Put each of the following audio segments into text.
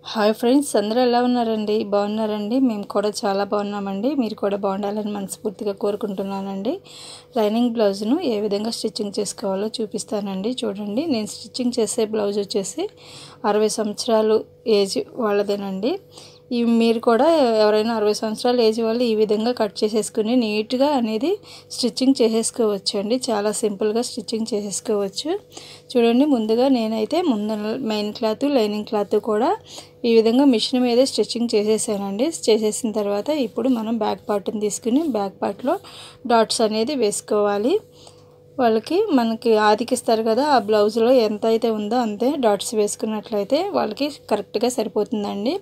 Hi friends, అందరూ ఎలా ఉన్నారండి? బాగున్నారండి? మేము కూడా చాలా బాగున్నామండి. మీరు కూడా బాగుండాలని మనస్ఫూర్తిగా కోరుకుంటున్నానండి. లైనింగ్ బ్లౌజ్ను ఏ విధంగా స్టిచ్చింగ్ చేసుకోవాలో చూపిస్తానండి. చూడండి, నేను స్టిచ్చింగ్ చేసే బ్లౌజ్ వచ్చేసి 60 సంవత్సరాలు ఏజ్ వాళ్ళదేనండి. మీరు కూడా ఎవరైనా 60 సంవత్సరాల ఏజ్ వాళ్ళు ఈ విధంగా కట్ చేసేసుకుని నీట్గా అనేది స్టిచ్చింగ్ చేసేసుకోవచ్చు అండి. చాలా సింపుల్గా స్టిచ్చింగ్ చేసేసుకోవచ్చు. చూడండి, ముందుగా నేనైతే మెయిన్ క్లాత్ లైనింగ్ క్లాత్ కూడా ఈ విధంగా మిషన్ మీదే స్టిచ్చింగ్ చేసేసానండి. చేసేసిన తర్వాత ఇప్పుడు మనం బ్యాక్ పార్ట్ని తీసుకుని బ్యాక్ పార్ట్లో డాట్స్ అనేది వేసుకోవాలి. మనకి ఆదికిస్తారు కదా, ఆ బ్లౌజ్లో ఎంత అయితే ఉందో అంతే డాట్స్ వేసుకున్నట్లయితే వాళ్ళకి కరెక్ట్గా సరిపోతుందండి.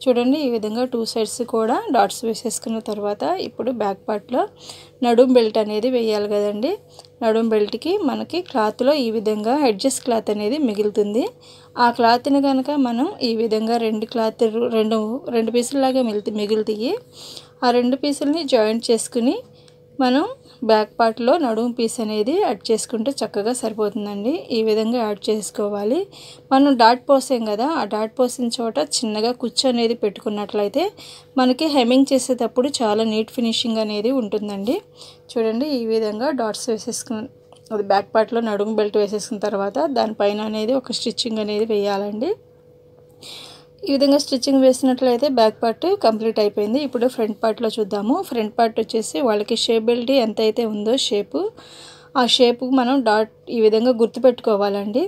చూడండి, ఈ విధంగా 2 సైడ్స్ కూడా డాట్స్ వేసేసుకున్న తర్వాత ఇప్పుడు బ్యాక్ పార్ట్లో నడుం బెల్ట్ అనేది వేయాలి కదండి. నడుం బెల్ట్కి మనకి క్లాత్లో ఈ విధంగా ఎడ్జెస్ క్లాత్ అనేది మిగులుతుంది. ఆ క్లాత్ని కనుక మనం ఈ విధంగా రెండు పీసుల్లాగా మిగులుతాయి. ఆ 2 పీసుల్ని జాయింట్ చేసుకుని మనం బ్యాక్ పార్ట్లో నడుము పీస్ అనేది యాడ్ చేసుకుంటే చక్కగా సరిపోతుందండి. ఈ విధంగా యాడ్ చేసుకోవాలి. మనం డాట్ పోసాం కదా, ఆ డాట్ పోసిన చోట చిన్నగా కుచ్చు అనేది పెట్టుకున్నట్లయితే మనకి హెమ్మింగ్ చేసేటప్పుడు చాలా నీట్ ఫినిషింగ్ అనేది ఉంటుందండి. చూడండి, ఈ విధంగా డాట్స్ అది బ్యాక్ పార్ట్లో నడుము బెల్ట్ వేసేసుకున్న తర్వాత దానిపైన అనేది ఒక స్టిచ్చింగ్ అనేది వేయాలండి. ఈ విధంగా స్టిచ్చింగ్ వేసినట్లయితే బ్యాక్ పార్ట్ కంప్లీట్ అయిపోయింది. ఇప్పుడు ఫ్రంట్ పార్ట్లో చూద్దాము. ఫ్రంట్ పార్ట్ వచ్చేసి వాళ్ళకి షేప్ బెల్ట్ ఎంత అయితే ఉందో ఆ షేపు మనం డాట్ ఈ విధంగా గుర్తుపెట్టుకోవాలండి.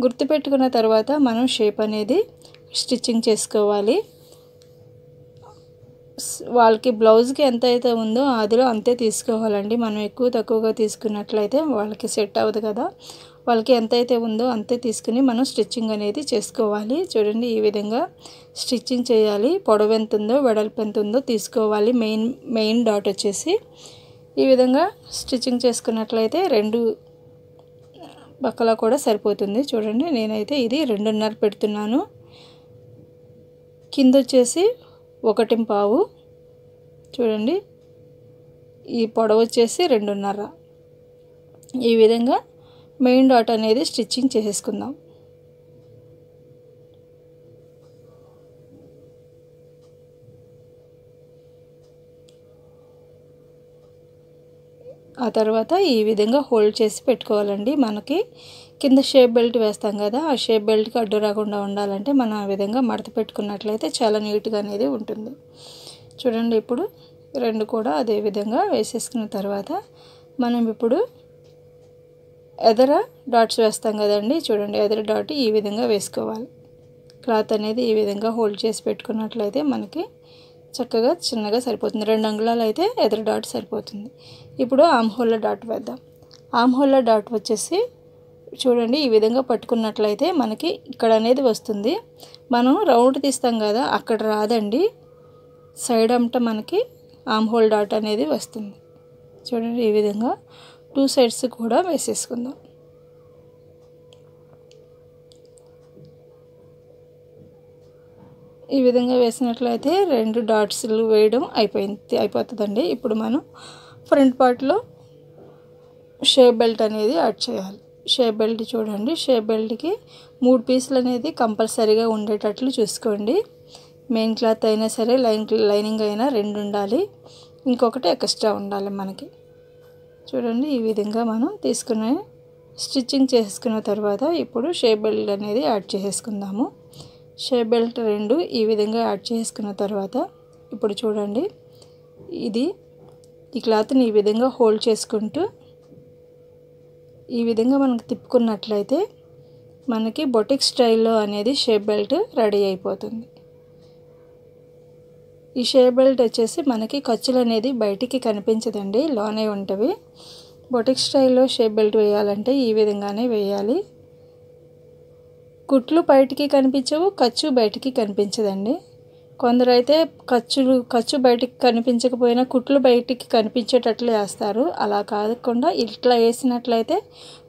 గుర్తుపెట్టుకున్న తర్వాత మనం షేప్ అనేది స్టిచ్చింగ్ చేసుకోవాలి. వాళ్ళకి బ్లౌజ్కి ఎంత అయితే ఉందో అదిలో అంతే తీసుకోవాలండి. మనం ఎక్కువ తక్కువగా తీసుకున్నట్లయితే వాళ్ళకి సెట్ అవ్వదు కదా. వాళ్ళకి ఎంత అయితే ఉందో అంతే తీసుకుని మనం స్టిచ్చింగ్ అనేది చేసుకోవాలి. చూడండి, ఈ విధంగా స్టిచ్చింగ్ చేయాలి. పొడవు ఎంత ఉందో వెడల్పు ఎంత ఉందో తీసుకోవాలి. మెయిన్ డాట్ వచ్చేసి ఈ విధంగా స్టిచ్చింగ్ చేసుకున్నట్లయితే 2 పక్కల కూడా సరిపోతుంది. చూడండి, నేనైతే ఇది 2.5 పెడుతున్నాను. కింద వచ్చేసి 1.25. చూడండి, ఈ పొడవు వచ్చేసి 2.5. ఈ విధంగా మెయిన్ డాట్ అనేది స్టిచ్చింగ్ చేసేసుకుందాం. ఆ తర్వాత ఈ విధంగా హోల్డ్ చేసి పెట్టుకోవాలండి. మనకి కింద షేప్ బెల్ట్ వేస్తాం కదా, ఆ షేప్ బెల్ట్కి అడ్డు రాకుండా ఉండాలంటే మనం ఆ విధంగా మడత పెట్టుకున్నట్లయితే చాలా నీట్గా అనేది ఉంటుంది. చూడండి, ఇప్పుడు 2 కూడా అదే విధంగా వేసేసుకున్న తర్వాత మనం ఇప్పుడు ఎదర డాట్స్ వేస్తాం కదండి. చూడండి, ఎదర డాట్ ఈ విధంగా వేసుకోవాలి. క్లాత్ అనేది ఈ విధంగా హోల్డ్ చేసి పెట్టుకున్నట్లయితే మనకి చక్కగా చిన్నగా సరిపోతుంది. 2 అంగుళాలు అయితే ఎదర డాట్ సరిపోతుంది. ఇప్పుడు ఆమ్ హోల్ డాట్ వేద్దాం. ఆమ్ హోల్ డాట్ వచ్చేసి చూడండి, ఈ విధంగా పట్టుకున్నట్లయితే మనకి ఇక్కడ అనేది వస్తుంది. మనం రౌండ్ తీస్తాం కదా, అక్కడ రాదండి. సైడ్ అంట మనకి ఆమ్ హోల్ డాట్ అనేది వస్తుంది. చూడండి, ఈ విధంగా 2 సైడ్స్ కూడా వేసేసుకుందాం. ఈ విధంగా వేసినట్లయితే 2 డాట్స్లు వేయడం అయిపోతుందండి. ఇప్పుడు మనం ఫ్రంట్ పార్ట్లో షేప్ బెల్ట్ అనేది యాడ్ చేయాలి. షేప్ బెల్ట్ చూడండి, షేప్ బెల్ట్కి 3 పీసులు అనేది కంపల్సరీగా ఉండేటట్లు చూసుకోండి. మెయిన్ క్లాత్ అయినా సరే లైనింగ్ అయినా 2 ఉండాలి. ఇంకొకటి ఎక్స్ట్రా ఉండాలి మనకి. చూడండి, ఈ విధంగా మనం స్టిచ్చింగ్ చేసుకున్న తర్వాత ఇప్పుడు షేప్ బెల్ట్ అనేది యాడ్ చేసేసుకుందాము. షేప్ బెల్ట్ 2 ఈ విధంగా యాడ్ చేసుకున్న తర్వాత ఇప్పుడు చూడండి, ఈ క్లాత్ని ఈ విధంగా హోల్డ్ చేసుకుంటూ ఈ విధంగా మనకు తిప్పుకున్నట్లయితే మనకి బొటిక్ స్టైల్లో అనేది షేప్ బెల్ట్ రెడీ అయిపోతుంది. ఈ షేప్ బెల్ట్ వచ్చేసి మనకి ఖర్చులు అనేది బయటికి కనిపించదండి, లోనే ఉంటవి. బొటిక్ స్టైల్లో షేప్ బెల్ట్ వేయాలంటే ఈ విధంగానే వేయాలి. కుట్లు బయటికి కనిపించవు, ఖర్చు బయటికి కనిపించదండి. కొందరైతే ఖర్చు బయటికి కనిపించకపోయినా కుట్లు బయటికి కనిపించేటట్లు వేస్తారు. అలా కాకుండా ఇట్లా వేసినట్లయితే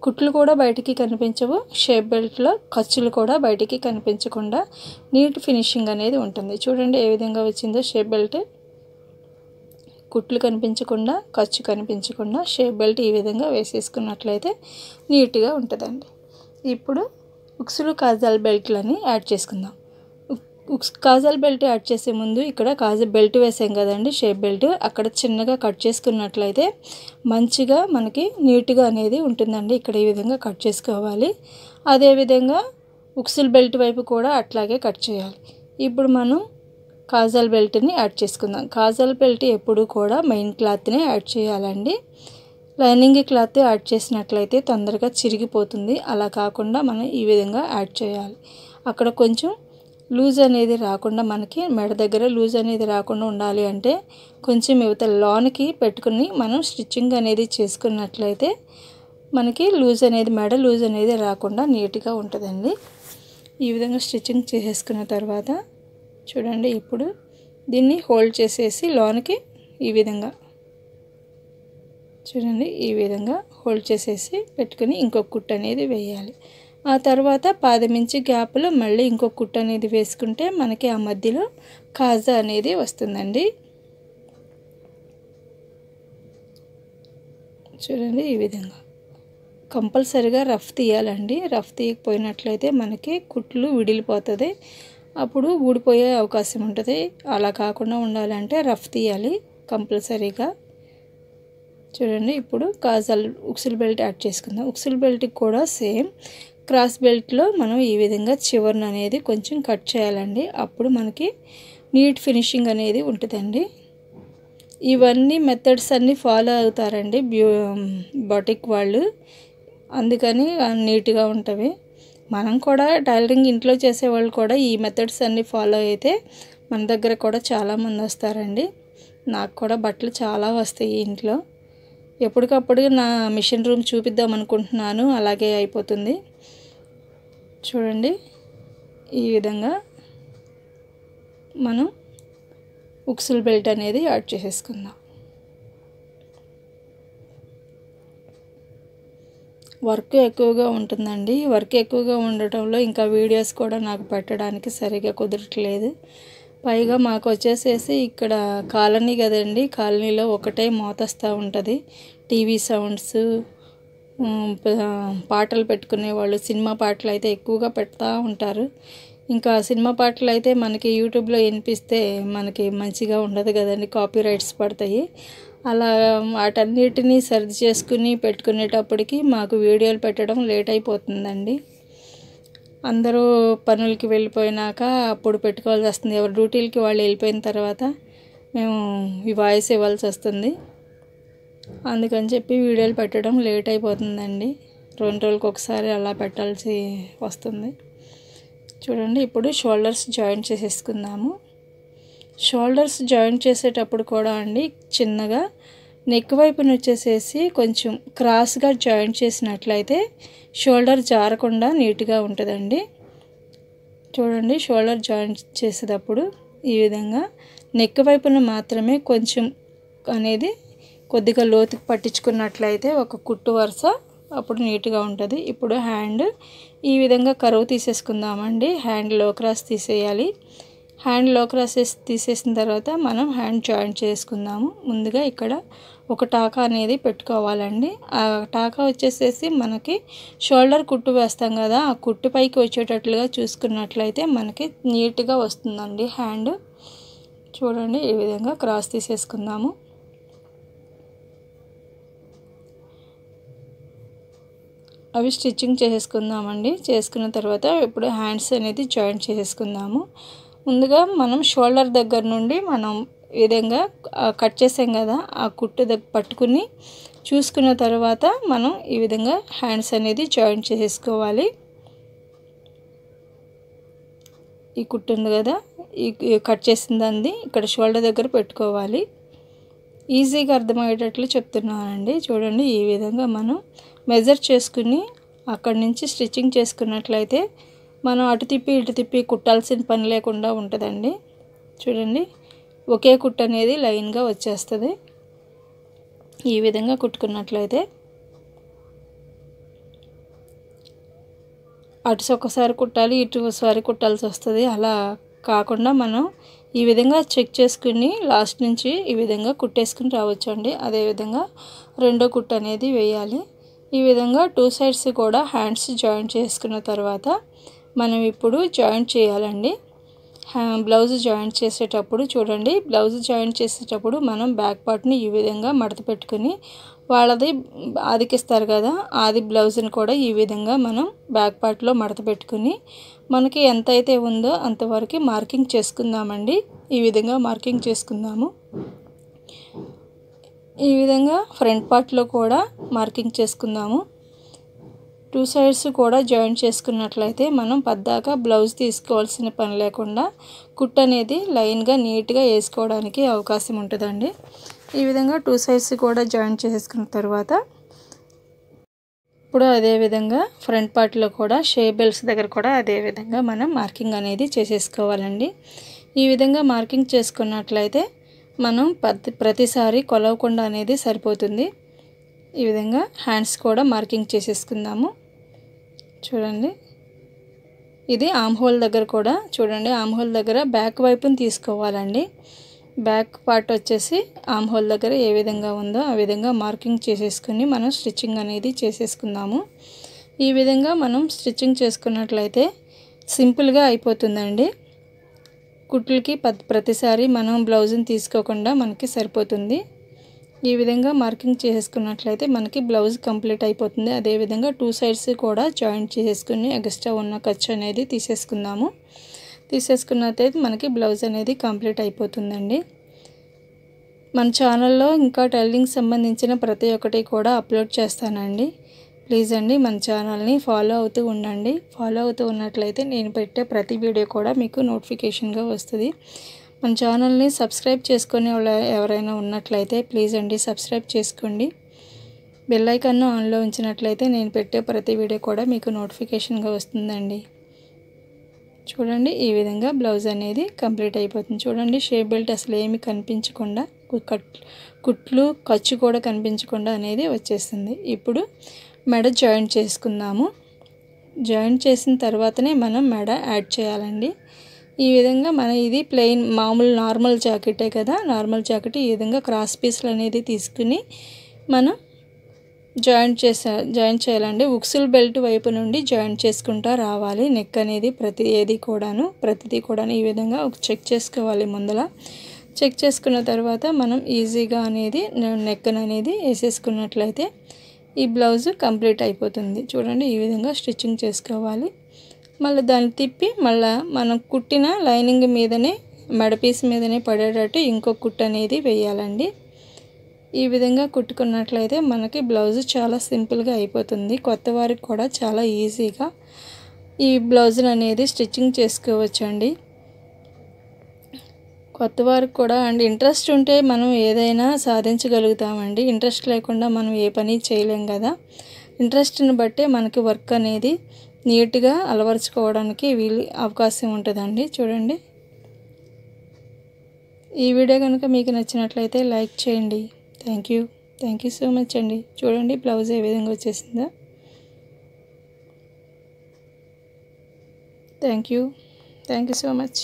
కుట్లు కూడా బయటికి కనిపించవు, షేప్ బెల్ట్లో ఖర్చులు కూడా బయటికి కనిపించకుండా నీట్ ఫినిషింగ్ అనేది ఉంటుంది. చూడండి, ఏ విధంగా వచ్చిందో షేప్ బెల్ట్. కుట్లు కనిపించకుండా, ఖర్చు కనిపించకుండా షేప్ బెల్ట్ ఈ విధంగా వేసేసుకున్నట్లయితే నీట్గా ఉంటుందండి. ఇప్పుడు ఉక్సులు కాజాల్ బెల్ట్లని యాడ్ చేసుకుందాం. కాజల్ బెల్ట్ యాడ్ చేసే ముందు ఇక్కడ కాజల్ బెల్ట్ వేసాం కదండి, షేప్ బెల్ట్, అక్కడ చిన్నగా కట్ చేసుకున్నట్లయితే మంచిగా మనకి నీట్గా అనేది ఉంటుందండి. ఇక్కడ ఈ విధంగా కట్ చేసుకోవాలి. అదేవిధంగా ఉక్సుల్ బెల్ట్ వైపు కూడా అట్లాగే కట్ చేయాలి. ఇప్పుడు మనం కాజల్ బెల్ట్ని యాడ్ చేసుకుందాం. కాజల్ బెల్ట్ ఎప్పుడు కూడా మెయిన్ క్లాత్నే యాడ్ చేయాలండి. లైనింగ్ క్లాత్ యాడ్ చేసినట్లయితే తొందరగా చిరిగిపోతుంది. అలా కాకుండా మనం ఈ విధంగా యాడ్ చేయాలి. అక్కడ కొంచెం లూజ్ అనేది రాకుండా, మనకి మెడ దగ్గర లూజ్ అనేది రాకుండా ఉండాలి అంటే కొంచెం ఇవతల లోనికి పెట్టుకుని మనం స్టిచ్చింగ్ అనేది చేసుకున్నట్లయితే మనకి లూజ్ అనేది, మెడ లూజ్ అనేది రాకుండా నీట్గా ఉంటుందండి. ఈ విధంగా స్టిచ్చింగ్ చేసేసుకున్న తర్వాత చూడండి, ఇప్పుడు దీన్ని హోల్డ్ చేసేసి లోనికి ఈ విధంగా చూడండి, ఈ విధంగా హోల్డ్ చేసేసి పెట్టుకుని ఇంకొక కుట్టు అనేది వేయాలి. ఆ తర్వాత 10 ఇంచ్ గ్యాప్లో మళ్ళీ ఇంకొక కుట్టు అనేది వేసుకుంటే మనకి ఆ మధ్యలో కాజా అనేది వస్తుందండి. చూడండి, ఈ విధంగా కంపల్సరిగా రఫ్ తీయాలండి. రఫ్ తీయకపోయినట్లయితే మనకి కుట్లు విడిలిపోతుంది, అప్పుడు ఊడిపోయే అవకాశం ఉంటుంది. అలా కాకుండా ఉండాలంటే రఫ్ తీయాలి కంపల్సరీగా. చూడండి, ఇప్పుడు కాజల్ ఉక్సుల్ బెల్ట్ యాడ్ చేసుకుందాం. ఉక్సుల్ బెల్ట్కి కూడా సేమ్ క్రాస్ బెల్ట్లో మనం ఈ విధంగా చివరన అనేది కొంచెం కట్ చేయాలండి. అప్పుడు మనకి నీట్ ఫినిషింగ్ అనేది ఉంటుందండి. ఇవన్నీ మెథడ్స్ అన్నీ ఫాలో అవుతారండి బొటిక్ వాళ్ళు, అందుకని నీట్గా ఉంటవి. మనం కూడా టైలరింగ్ ఇంట్లో చేసేవాళ్ళు కూడా ఈ మెథడ్స్ అన్నీ ఫాలో అయితే మన దగ్గర కూడా చాలామంది వస్తారండి. నాకు కూడా బట్టలు చాలా వస్తాయి ఇంట్లో. ఎప్పటికప్పుడు నా మిషన్ రూమ్ చూపిద్దాం అనుకుంటున్నాను, అలాగే అయిపోతుంది. చూడండి, ఈ విధంగా మనం ఉక్సుల్ బెల్ట్ అనేది యాడ్ చేసేసుకుందాం. వర్క్ ఎక్కువగా ఉంటుందండి. వర్క్ ఎక్కువగా ఉండటంలో ఇంకా వీడియోస్ కూడా నాకు పెట్టడానికి సరిగా కుదరట్లేదు. పైగా మాకు వచ్చేసేసి ఇక్కడ కాలనీ కదండి, కాలనీలో ఒకటే మోతస్తూ ఉంటుంది. టీవీ సౌండ్స్, పాటలు పెట్టుకునే వాళ్ళు సినిమా పాటలు అయితే ఎక్కువగా పెడతా ఉంటారు. ఇంకా సినిమా పాటలు అయితే మనకి యూట్యూబ్లో వినిపిస్తే మనకి మంచిగా ఉండదు కదండి, కాపీ రైట్స్ పడతాయి. అలా వాటన్నిటినీ సర్ది చేసుకుని పెట్టుకునేటప్పటికి మాకు వీడియోలు పెట్టడం లేట్ అయిపోతుందండి. అందరూ పనులకి వెళ్ళిపోయినాక అప్పుడు పెట్టుకోవాల్సి వస్తుంది. ఎవరి డ్యూటీలకి వాళ్ళు వెళ్ళిపోయిన తర్వాత మేము ఈ వాయిస్ ఇవ్వాల్సి వస్తుంది. అందుకని చెప్పి వీడియోలు పెట్టడం లేట్ అయిపోతుందండి. 2 రోజులకు ఒకసారి అలా పెట్టాల్సి వస్తుంది. చూడండి, ఇప్పుడు షోల్డర్స్ జాయింట్ చేసేసుకుందాము. షోల్డర్స్ జాయింట్ చేసేటప్పుడు కూడా అండి చిన్నగా నెక్ వైపున వచ్చేసేసి కొంచెం క్రాస్గా జాయింట్ చేసినట్లయితే షోల్డర్ జారకుండా నీట్గా ఉంటుందండి. చూడండి, షోల్డర్ జాయింట్ చేసేటప్పుడు ఈ విధంగా నెక్ వైపున మాత్రమే కొంచెం అనేది కొద్దిగా లోతుకి పట్టించుకున్నట్లయితే ఒక కుట్టు వరుస అప్పుడు నీట్గా ఉంటుంది. ఇప్పుడు హ్యాండ్ ఈ విధంగా కరువు తీసేసుకుందామండి. హ్యాండ్ లో క్రాస్ తీసేయాలి. హ్యాండ్ లో క్రాస్ తీసేసిన తర్వాత మనం హ్యాండ్ జాయింట్ చేసుకుందాము. ముందుగా ఇక్కడ ఒక టాకా అనేది పెట్టుకోవాలండి. ఆ టాకా వచ్చేసేసి మనకి షోల్డర్ కుట్టు వేస్తాం కదా, ఆ కుట్టు పైకి వచ్చేటట్లుగా చూసుకున్నట్లయితే మనకి నీట్గా వస్తుందండి హ్యాండ్. చూడండి, ఈ విధంగా క్రాస్ తీసేసుకుందాము. అవి స్టిచ్చింగ్ చేసేసుకుందామండి. చేసుకున్న తర్వాత ఇప్పుడు హ్యాండ్స్ అనేది జాయింట్ చేసేసుకుందాము. ముందుగా మనం షోల్డర్ దగ్గర నుండి మనం ఈ విధంగా కట్ చేసాం కదా, ఆ కుట్టు దగ్గర పట్టుకుని చూసుకున్న తర్వాత మనం ఈ విధంగా హ్యాండ్స్ అనేది జాయింట్ చేసేసుకోవాలి. ఈ కుట్టు ఉంది కదా, ఈ కట్ చేసిందండి ఇక్కడ షోల్డర్ దగ్గర పెట్టుకోవాలి. ఈజీగా అర్థమయ్యేటట్లు చెప్తున్నానండి. చూడండి, ఈ విధంగా మనం మెజర్ చేసుకుని అక్కడి నుంచి స్టిచ్చింగ్ చేసుకున్నట్లయితే మనం అటు తిప్పి ఇటు తిప్పి కుట్టాల్సిన పని లేకుండా ఉంటుందండి. చూడండి, ఒకే కుట్టు అనేది లైన్గా వచ్చేస్తుంది. ఈ విధంగా కుట్టుకున్నట్లయితే అటు ఒకసారి కుట్టాలి, ఇటు ఒకసారి కుట్టాల్సి వస్తుంది. అలా కాకుండా మనం ఈ విధంగా చెక్ చేసుకుని లాస్ట్ నుంచి ఈ విధంగా కుట్టేసుకుని రావచ్చండి. అదేవిధంగా రెండో కుట్టు అనేది వేయాలి. ఈ విధంగా 2 సైడ్స్ కూడా హ్యాండ్స్ జాయింట్ చేసుకున్న తర్వాత మనం ఇప్పుడు జాయింట్ చేయాలండి. బ్లౌజ్ జాయింట్ చేసేటప్పుడు చూడండి, బ్లౌజ్ జాయింట్ చేసేటప్పుడు మనం బ్యాక్ పార్ట్ని ఈ విధంగా మడత పెట్టుకుని వాళ్ళది ఆదికిస్తారు కదా, ఆది బ్లౌజ్ని కూడా ఈ విధంగా మనం బ్యాక్ పార్ట్లో మడత పెట్టుకుని మనకి ఎంత అయితే ఉందో అంతవరకు మార్కింగ్ చేసుకుందామండి. ఈ విధంగా మార్కింగ్ చేసుకుందాము. ఈ విధంగా ఫ్రంట్ పార్ట్లో కూడా మార్కింగ్ చేసుకుందాము. 2 సైడ్స్ కూడా జాయింట్ చేసుకున్నట్లయితే మనం పద్దాక బ్లౌజ్ తీసుకోవాల్సిన పని లేకుండా కుట్టు అనేది లైన్గా నీట్గా వేసుకోవడానికి అవకాశం ఉంటుందండి. ఈ విధంగా 2 సైడ్స్ కూడా జాయింట్ చేసుకున్న తర్వాత ఇప్పుడు అదేవిధంగా ఫ్రంట్ పార్ట్లో కూడా షేప్ బెల్ట్స్ దగ్గర కూడా అదేవిధంగా మనం మార్కింగ్ అనేది చేసేసుకోవాలండి. ఈ విధంగా మార్కింగ్ చేసుకున్నట్లయితే మనం ప్రతిసారి కొలవకుండా అనేది సరిపోతుంది. ఈ విధంగా హ్యాండ్స్ కూడా మార్కింగ్ చేసేసుకుందాము. చూడండి, ఇది ఆమ్ హోల్ దగ్గర కూడా చూడండి, ఆమ్ హోల్ దగ్గర బ్యాక్ వైపుని తీసుకోవాలండి. బ్యాక్ పార్ట్ వచ్చేసి ఆమ్ హోల్ దగ్గర ఏ విధంగా ఉందో ఆ విధంగా మార్కింగ్ చేసేసుకుని మనం స్టిచ్చింగ్ అనేది చేసేసుకుందాము. ఈ విధంగా మనం స్టిచ్చింగ్ చేసుకున్నట్లయితే సింపుల్గా అయిపోతుందండి. కుట్లకి ప్రతిసారి మనం బ్లౌజ్ని తీసుకోకుండా మనకి సరిపోతుంది. ఈ విధంగా మార్కింగ్ చేసుకున్నట్లయితే మనకి బ్లౌజ్ కంప్లీట్ అయిపోతుంది. అదేవిధంగా 2 సైడ్స్ కూడా జాయింట్ చేసేసుకుని ఎక్స్ట్రా ఉన్న ఖర్చు అనేది తీసేసుకుందాము. తీసేసుకున్నట్లయితే మనకి బ్లౌజ్ అనేది కంప్లీట్ అయిపోతుందండి. మన ఛానల్లో ఇంకా టైలరింగ్ సంబంధించిన ప్రతి ఒక్కటి కూడా అప్లోడ్ చేస్తానండి. ప్లీజ్ అండి మన ఛానల్ని ఫాలో అవుతూ ఉండండి. ఫాలో అవుతూ ఉన్నట్లయితే నేను పెట్టే ప్రతి వీడియో కూడా మీకు నోటిఫికేషన్గా వస్తుంది. మన ఛానల్ని సబ్స్క్రైబ్ చేసుకునే వాళ్ళు ఎవరైనా ఉన్నట్లయితే ప్లీజ్ అండి సబ్స్క్రైబ్ చేసుకోండి. బెల్ ఐకాన్ను ఆన్లో ఉంచినట్లయితే నేను పెట్టే ప్రతి వీడియో కూడా మీకు నోటిఫికేషన్గా వస్తుందండి. చూడండి, ఈ విధంగా బ్లౌజ్ అనేది కంప్లీట్ అయిపోతుంది. చూడండి, షేప్ బెల్ట్ అసలు ఏమి కనిపించకుండా కుట్లు ఖర్చు కూడా కనిపించకుండా అనేది వచ్చేస్తుంది. ఇప్పుడు మెడ జాయింట్ చేసుకుందాము. జాయింట్ చేసిన తర్వాతనే మనం మెడ యాడ్ చేయాలండి. ఈ విధంగా మన ఇది ప్లెయిన్ మామూలు నార్మల్ జాకెటే కదా, నార్మల్ జాకెట్ ఈ విధంగా క్రాస్ పీస్లు అనేది తీసుకుని మనం జాయింట్ చేయాలండి. ఉక్సుల్ బెల్ట్ వైపు నుండి జాయింట్ చేసుకుంటూ రావాలి. నెక్ అనేది ప్రతిదీ కూడా ఈ విధంగా చెక్ చేసుకోవాలి. ముందల చెక్ చేసుకున్న తర్వాత మనం ఈజీగా అనేది నెక్ అనేది వేసేసుకున్నట్లయితే ఈ బ్లౌజ్ కంప్లీట్ అయిపోతుంది. చూడండి, ఈ విధంగా స్టిచ్చింగ్ చేసుకోవాలి. మళ్ళీ దాన్ని తిప్పి మళ్ళీ మనం కుట్టిన లైనింగ్ మీదనే మెడపీస్ మీదనే పడేటట్టు ఇంకో కుట్టు అనేది వేయాలండి. ఈ విధంగా కుట్టుకున్నట్లయితే మనకి బ్లౌజ్ చాలా సింపుల్గా అయిపోతుంది. కొత్త వారికి కూడా చాలా ఈజీగా ఈ బ్లౌజ్ అనేది స్టిచ్చింగ్ చేసుకోవచ్చండి. కొత్త వారికి కూడా అండ్ ఇంట్రెస్ట్ ఉంటే మనం ఏదైనా సాధించగలుగుతామండి. ఇంట్రెస్ట్ లేకుండా మనం ఏ పని చేయలేం కదా. ఇంట్రెస్ట్ని బట్టే మనకి వర్క్ అనేది నీట్గా అలవరుచుకోవడానికి అవకాశం ఉంటుందండి. చూడండి, ఈ వీడియో కనుక మీకు నచ్చినట్లయితే లైక్ చేయండి. థ్యాంక్ యూ సో మచ్ అండి. చూడండి, బ్లౌజ్ ఏ విధంగా వచ్చేసిందో. Thank you so much.